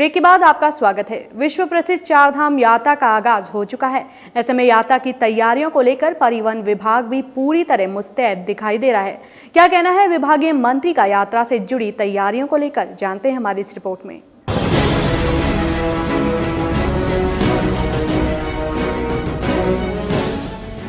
Break के बाद आपका स्वागत है। विश्व प्रसिद्ध चारधाम यात्रा का आगाज हो चुका है। ऐसे में यात्रा की तैयारियों को लेकर परिवहन विभाग भी पूरी तरह मुस्तैद दिखाई दे रहा है। क्या कहना है विभागीय मंत्री का यात्रा से जुड़ी तैयारियों को लेकर, जानते हैं हमारी इस रिपोर्ट में।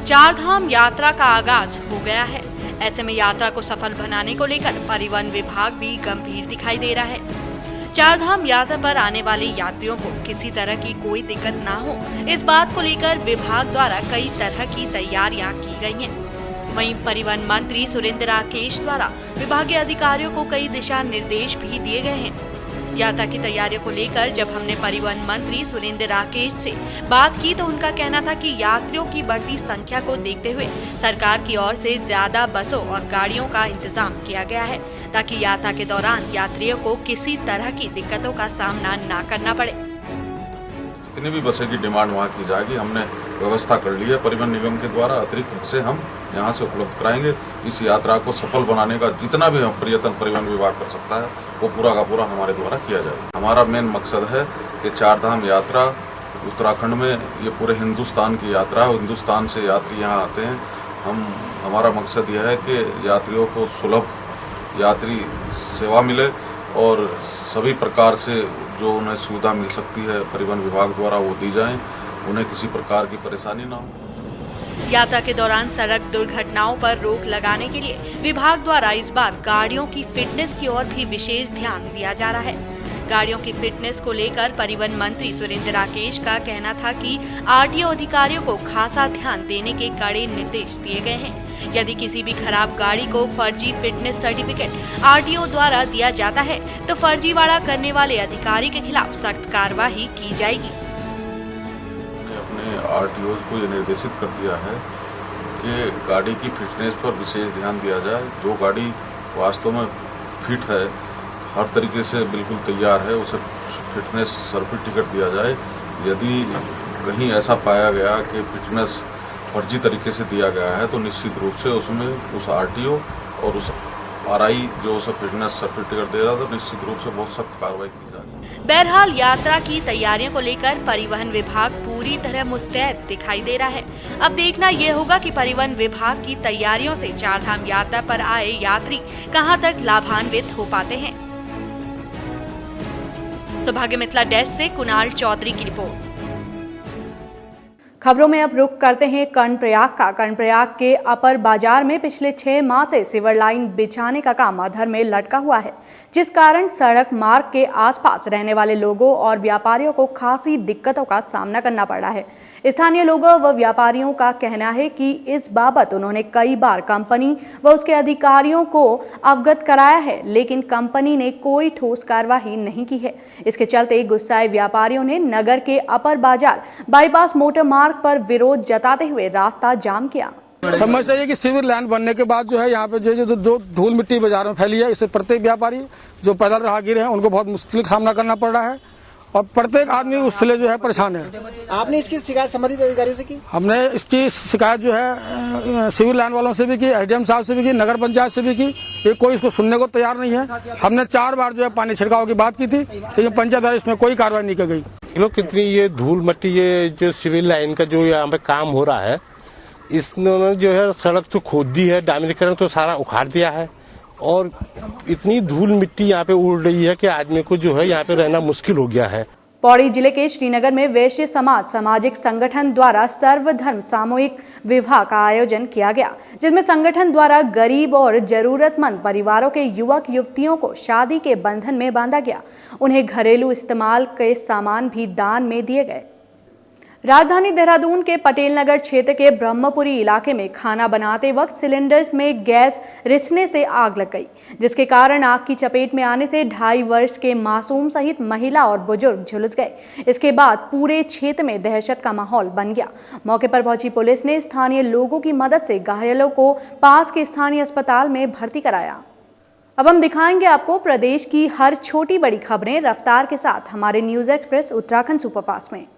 चारधाम यात्रा का आगाज हो गया है। ऐसे में यात्रा को सफल बनाने को लेकर परिवहन विभाग भी गंभीर दिखाई दे रहा है। चारधाम यात्रा पर आने वाले यात्रियों को किसी तरह की कोई दिक्कत ना हो, इस बात को लेकर विभाग द्वारा कई तरह की तैयारियां की गई हैं। वहीं परिवहन मंत्री सुरेंद्र राकेश द्वारा विभागीय अधिकारियों को कई दिशा निर्देश भी दिए गए हैं। यात्रा की तैयारियों को लेकर जब हमने परिवहन मंत्री सुरेंद्र राकेश से बात की तो उनका कहना था कि यात्रियों की बढ़ती संख्या को देखते हुए सरकार की ओर से ज्यादा बसों और गाड़ियों का इंतजाम किया गया है, ताकि यात्रा के दौरान यात्रियों को किसी तरह की दिक्कतों का सामना न करना पड़े। जितनी भी बसें की डिमांड वहाँ की जाएगी, हमने व्यवस्था कर ली है। परिवहन निगम के द्वारा अतिरिक्त बसें हम यहाँ से उपलब्ध कराएंगे। इस यात्रा को सफल बनाने का जितना भी प्रयत्न परिवहन विभाग कर सकता है वो पूरा का पूरा हमारे द्वारा किया जाएगा। हमारा मेन मकसद है कि चारधाम यात्रा उत्तराखंड में ये पूरे हिंदुस्तान की यात्रा है। हिंदुस्तान से यात्री यहाँ आते हैं। हमारा मकसद यह है कि यात्रियों को सुलभ यात्री सेवा मिले और सभी प्रकार से जो उन्हें सुविधा मिल सकती है परिवहन विभाग द्वारा वो दी जाए, उन्हें किसी प्रकार की परेशानी ना हो। यात्रा के दौरान सड़क दुर्घटनाओं पर रोक लगाने के लिए विभाग द्वारा इस बार गाड़ियों की फिटनेस की ओर भी विशेष ध्यान दिया जा रहा है। गाड़ियों की फिटनेस को लेकर परिवहन मंत्री सुरेंद्र राकेश का कहना था कि आरटीओ अधिकारियों को खासा ध्यान देने के कड़े निर्देश दिए गए हैं। यदि किसी भी खराब गाड़ी को फर्जी फिटनेस सर्टिफिकेट आरटीओ द्वारा दिया जाता है तो फर्जीवाड़ा करने वाले अधिकारी के खिलाफ सख्त कार्रवाई की जाएगी। अपने आरटीओ को ये निर्देशित कर दिया है कि गाड़ी की फिटनेस पर विशेष ध्यान दिया जाए। जो गाड़ी वास्तव में फिट है, हर तरीके से बिल्कुल तैयार है, उसे फिटनेस सर्टिफिकेट दिया जाए। यदि कहीं ऐसा पाया गया कि फिटनेस फर्जी तरीके से दिया गया है तो निश्चित रूप से उसमें उस आरटीओ और उस आरआई जो उसे फिटनेस सर्टिफिकेट दे रहा था, निश्चित रूप से बहुत सख्त कार्रवाई की जाएगी। बहरहाल यात्रा की तैयारियों को लेकर परिवहन विभाग पूरी तरह मुस्तैद दिखाई दे रहा है। अब देखना ये होगा कि परिवहन विभाग की तैयारियों से चारधाम यात्रा पर आए यात्री कहां तक लाभान्वित हो पाते हैं। सौभाग्य मिथिला डेस्क से कुणाल चौधरी की रिपोर्ट। खबरों में अब रुख करते हैं कर्णप्रयाग का। कर्णप्रयाग के अपर बाजार में पिछले 6 माह से सीवर लाइन बिछाने का काम अधर में लटका हुआ है, जिस कारण सड़क मार्ग के आसपास रहने वाले लोगों और व्यापारियों को खासी दिक्कतों का सामना करना पड़ रहा है। स्थानीय लोगों व व्यापारियों का कहना है कि इस बाबत उन्होंने कई बार कंपनी व उसके अधिकारियों को अवगत कराया है, लेकिन कंपनी ने कोई ठोस कार्रवाई नहीं की है। इसके चलते गुस्साए व्यापारियों ने नगर के अपर बाजार बाईपास मोटर मार्ग पर विरोध जताते हुए रास्ता जाम किया। समस्या ये कि सीवर लाइन बनने के बाद जो है यहाँ पे जो धूल मिट्टी बाजार में फैली है, इससे प्रत्येक व्यापारी जो पैदल राहगीर हैं उनको बहुत मुश्किल का सामना करना पड़ रहा है और प्रत्येक आदमी उससे जो है परेशान है। आपने इसकी शिकायत संबंधित अधिकारियों से की? हमने इसकी शिकायत जो है सिविल लाइन वालों से भी की, एसडीएम साहब से भी की, नगर पंचायत से भी की। ये कोई इसको सुनने को तैयार नहीं है। हमने 4 बार जो है पानी छिड़काव की बात की थी, लेकिन पंचायत द्वारा इसमें कोई कार्रवाई नहीं की गई। कितनी ये धूल मट्टी, ये जो सिविल लाइन का जो यहाँ पे काम हो रहा है, इसने जो है सड़क तो खोद दी है, डामरीकरण तो सारा उखाड़ दिया है और इतनी धूल मिट्टी यहाँ पे उड़ रही है कि आदमी को जो है यहाँ पे रहना मुश्किल हो गया है। पौड़ी जिले के श्रीनगर में वैश्य समाज सामाजिक संगठन द्वारा सर्वधर्म सामूहिक विवाह का आयोजन किया गया, जिसमें संगठन द्वारा गरीब और जरूरतमंद परिवारों के युवक युवतियों को शादी के बंधन में बांधा गया। उन्हें घरेलू इस्तेमाल के सामान भी दान में दिए गए। राजधानी देहरादून के पटेल नगर क्षेत्र के ब्रह्मपुरी इलाके में खाना बनाते वक्त सिलेंडर्स में गैस रिसने से आग लग गई, जिसके कारण आग की चपेट में आने से 2.5 वर्ष के मासूम सहित महिला और बुजुर्ग झुलस गए। इसके बाद पूरे क्षेत्र में दहशत का माहौल बन गया। मौके पर पहुंची पुलिस ने स्थानीय लोगों की मदद से घायलों को पास के स्थानीय अस्पताल में भर्ती कराया। अब हम दिखाएंगे आपको प्रदेश की हर छोटी बड़ी खबरें रफ्तार के साथ हमारे न्यूज एक्सप्रेस उत्तराखंड सुपरफास्ट में।